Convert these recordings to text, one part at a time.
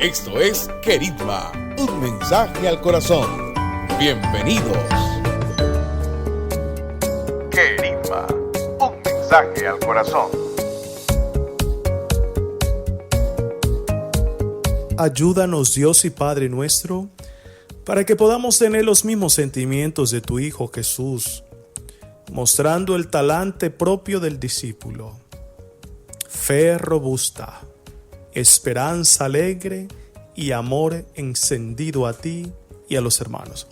Esto es Querigma, un mensaje al corazón. Bienvenidos. Querigma, un mensaje al corazón. Ayúdanos, Dios y Padre nuestro, para que podamos tener los mismos sentimientos de tu Hijo Jesús, mostrando el talante propio del discípulo, fe robusta, esperanza alegre y amor encendido a ti y a los hermanos.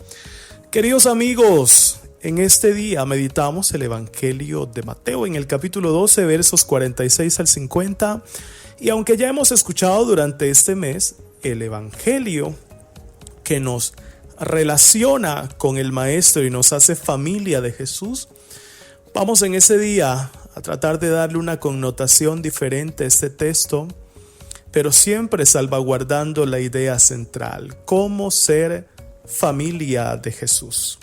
Queridos amigos, en este día meditamos el Evangelio de Mateo en el capítulo 12, versos 46 al 50. Y aunque ya hemos escuchado durante este mes el Evangelio que nos relaciona con el Maestro y nos hace familia de Jesús, vamos en ese día a tratar de darle una connotación diferente a este texto, pero siempre salvaguardando la idea central: cómo ser familia de Jesús.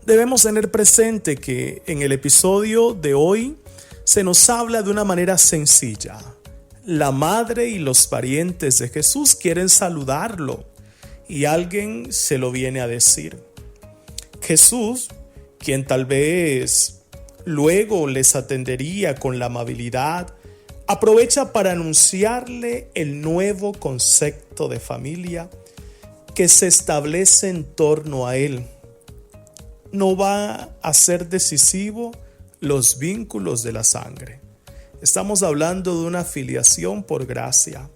Debemos tener presente que en el episodio de hoy se nos habla de una manera sencilla. La madre y los parientes de Jesús quieren saludarlo y alguien se lo viene a decir. Jesús, quien tal vez luego les atendería con la amabilidad, aprovecha para anunciarle el nuevo concepto de familia que se establece en torno a él. No va a ser decisivo los vínculos de la sangre. Estamos hablando de una filiación por gracia.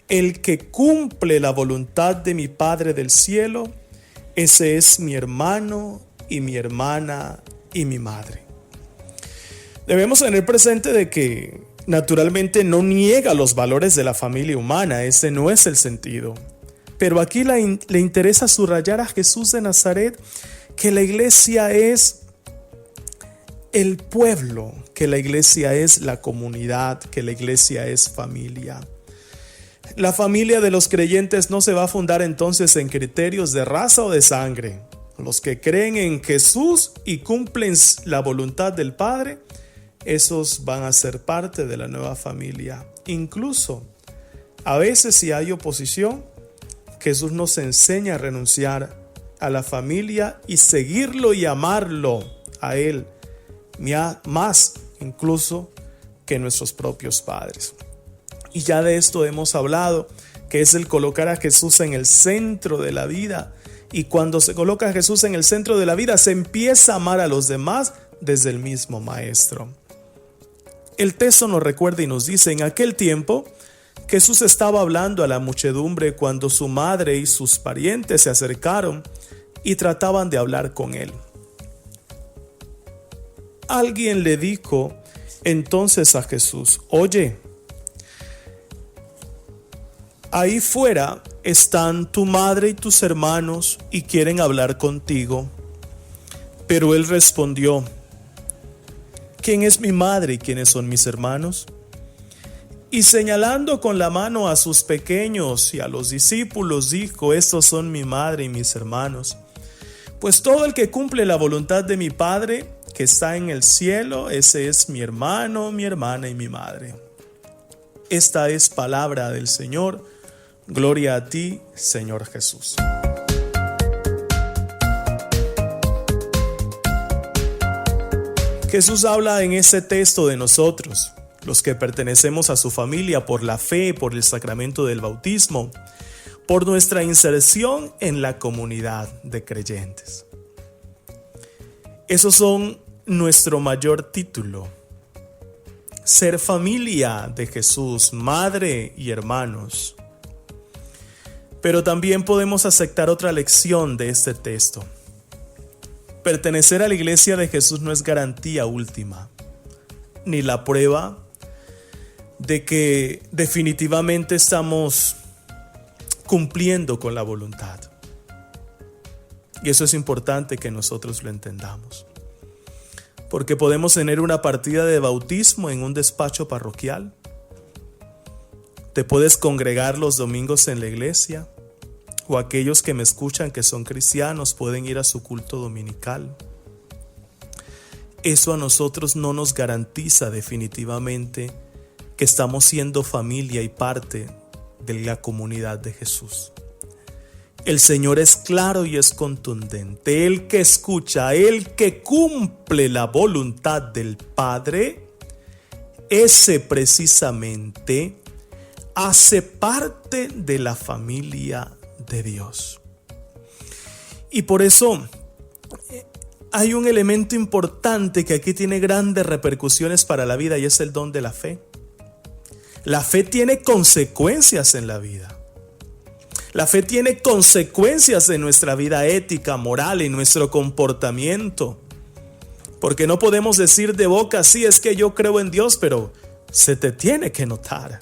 El que cumple la voluntad de mi Padre del cielo, ese es mi hermano y mi hermana y mi madre. Debemos tener presente de que naturalmente no niega los valores de la familia humana, ese no es el sentido. Pero aquí le interesa subrayar a Jesús de Nazaret que la iglesia es el pueblo, que la iglesia es la comunidad, que la iglesia es familia. La familia de los creyentes no se va a fundar entonces en criterios de raza o de sangre. Los que creen en Jesús y cumplen la voluntad del Padre, esos van a ser parte de la nueva familia. Incluso, a veces si hay oposición, Jesús nos enseña a renunciar a la familia y seguirlo y amarlo a Él, más incluso que nuestros propios padres. Y ya de esto hemos hablado, que es el colocar a Jesús en el centro de la vida. Y cuando se coloca a Jesús en el centro de la vida, se empieza a amar a los demás desde el mismo Maestro. El texto nos recuerda y nos dice: en aquel tiempo Jesús estaba hablando a la muchedumbre cuando su madre y sus parientes se acercaron y trataban de hablar con él. Alguien le dijo entonces a Jesús: oye, ahí fuera están tu madre y tus hermanos y quieren hablar contigo. Pero él respondió: ¿quién es mi madre y quiénes son mis hermanos? Y señalando con la mano a sus pequeños y a los discípulos, dijo: estos son mi madre y mis hermanos. Pues todo el que cumple la voluntad de mi Padre que está en el cielo, ese es mi hermano, mi hermana y mi madre. Esta es palabra del Señor. Gloria a ti, Señor Jesús. Jesús habla en ese texto de nosotros, los que pertenecemos a su familia por la fe, por el sacramento del bautismo, por nuestra inserción en la comunidad de creyentes. Esos son nuestro mayor título: ser familia de Jesús, madre y hermanos. Pero también podemos aceptar otra lección de este texto. Pertenecer a la iglesia de Jesús no es garantía última, ni la prueba de que definitivamente estamos cumpliendo con la voluntad. Y eso es importante que nosotros lo entendamos. Porque podemos tener una partida de bautismo en un despacho parroquial. Te puedes congregar los domingos en la iglesia, o aquellos que me escuchan que son cristianos pueden ir a su culto dominical. Eso a nosotros no nos garantiza definitivamente que estamos siendo familia y parte de la comunidad de Jesús. El Señor es claro y es contundente. El que escucha, el que cumple la voluntad del Padre, ese precisamente hace parte de la familia de Dios. Y por eso hay un elemento importante que aquí tiene grandes repercusiones para la vida, y es el don de la fe. La fe tiene consecuencias en la vida. La fe tiene consecuencias en nuestra vida ética, moral, en nuestro comportamiento. Porque no podemos decir de boca, sí, es que yo creo en Dios, pero se te tiene que notar.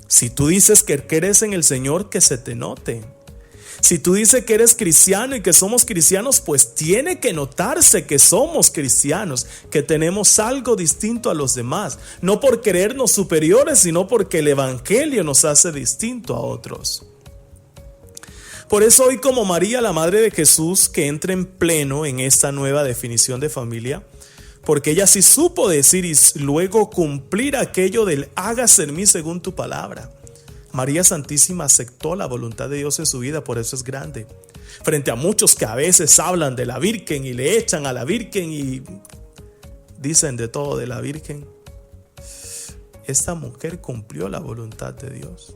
Si tú dices que crees en el Señor, que se te note. Si tú dices que eres cristiano y que somos cristianos, pues tiene que notarse que somos cristianos, que tenemos algo distinto a los demás. No por creernos superiores, sino porque el Evangelio nos hace distinto a otros. Por eso hoy, como María, la Madre de Jesús, que entra en pleno en esta nueva definición de familia, porque ella sí supo decir y luego cumplir aquello del hágase en mí según tu palabra. María Santísima aceptó la voluntad de Dios en su vida, por eso es grande. Frente a muchos que a veces hablan de la Virgen y le echan a la Virgen y dicen de todo de la Virgen, esta mujer cumplió la voluntad de Dios.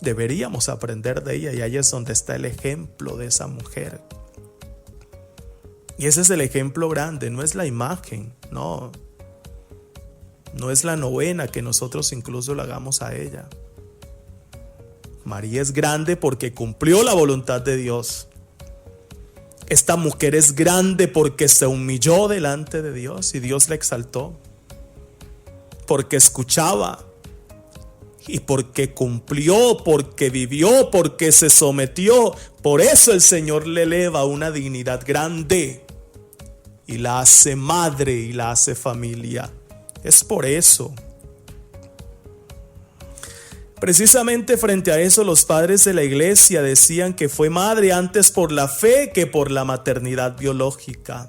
Deberíamos aprender de ella, y ahí es donde está el ejemplo de esa mujer. Y ese es el ejemplo grande, no es la imagen, no es la novena que nosotros incluso le hagamos a ella. María es grande porque cumplió la voluntad de Dios. Esta mujer es grande porque se humilló delante de Dios y Dios la exaltó. Porque escuchaba y porque cumplió, porque vivió, porque se sometió. Por eso el Señor le eleva a una dignidad grande y la hace madre y la hace familia. Es por eso. Precisamente frente a eso, los padres de la iglesia decían que fue madre antes por la fe que por la maternidad biológica.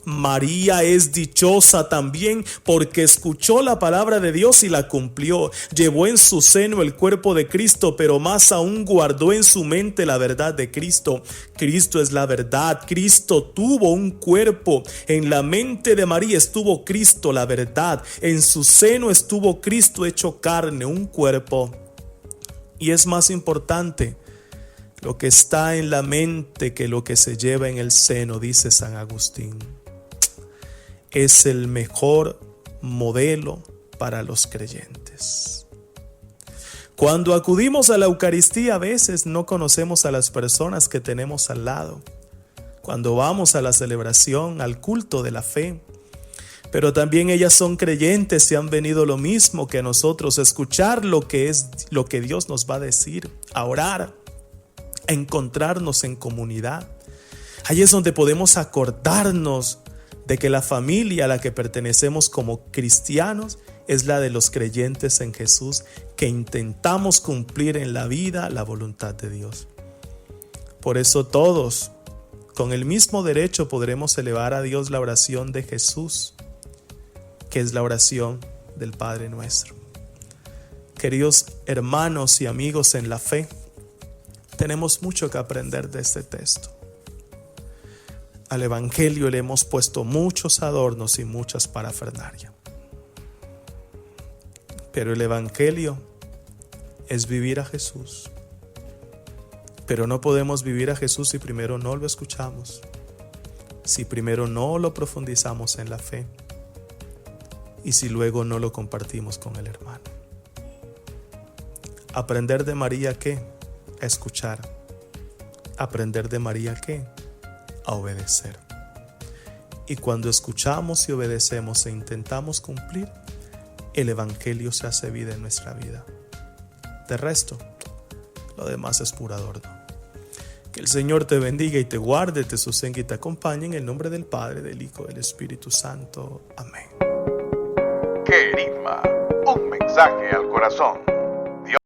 María es dichosa también porque escuchó la palabra de Dios y la cumplió. Llevó en su seno el cuerpo de Cristo, pero más aún guardó en su mente la verdad de Cristo. Cristo es la verdad. Cristo tuvo un cuerpo. En la mente de María estuvo Cristo, la verdad. En su seno estuvo Cristo hecho carne, un cuerpo. Y es más importante lo que está en la mente que lo que se lleva en el seno, dice San Agustín. Es el mejor modelo para los creyentes. Cuando acudimos a la Eucaristía, a veces no conocemos a las personas que tenemos al lado. Cuando vamos a la celebración, al culto de la fe, pero también ellas son creyentes y han venido lo mismo que nosotros, a escuchar lo que Dios nos va a decir, a orar, a encontrarnos en comunidad. Ahí es donde podemos acordarnos de que la familia a la que pertenecemos como cristianos es la de los creyentes en Jesús, que intentamos cumplir en la vida la voluntad de Dios. Por eso todos, con el mismo derecho, podremos elevar a Dios la oración de Jesús, que es la oración del Padre Nuestro. Queridos hermanos y amigos en la fe, tenemos mucho que aprender de este texto. Al Evangelio le hemos puesto muchos adornos y muchas parafernalias. Pero el Evangelio es vivir a Jesús. Pero no podemos vivir a Jesús si primero no lo escuchamos, si primero no lo profundizamos en la fe y si luego no lo compartimos con el hermano. Aprender de María, ¿qué? A escuchar. Aprender de María, ¿qué? A obedecer. Y cuando escuchamos y obedecemos e intentamos cumplir, el Evangelio se hace vida en nuestra vida. De resto, lo demás es puro adorno. Que el Señor te bendiga y te guarde, te sostenga y te acompañe en el nombre del Padre, del Hijo, del Espíritu Santo. Amén. Querigma, un mensaje al corazón.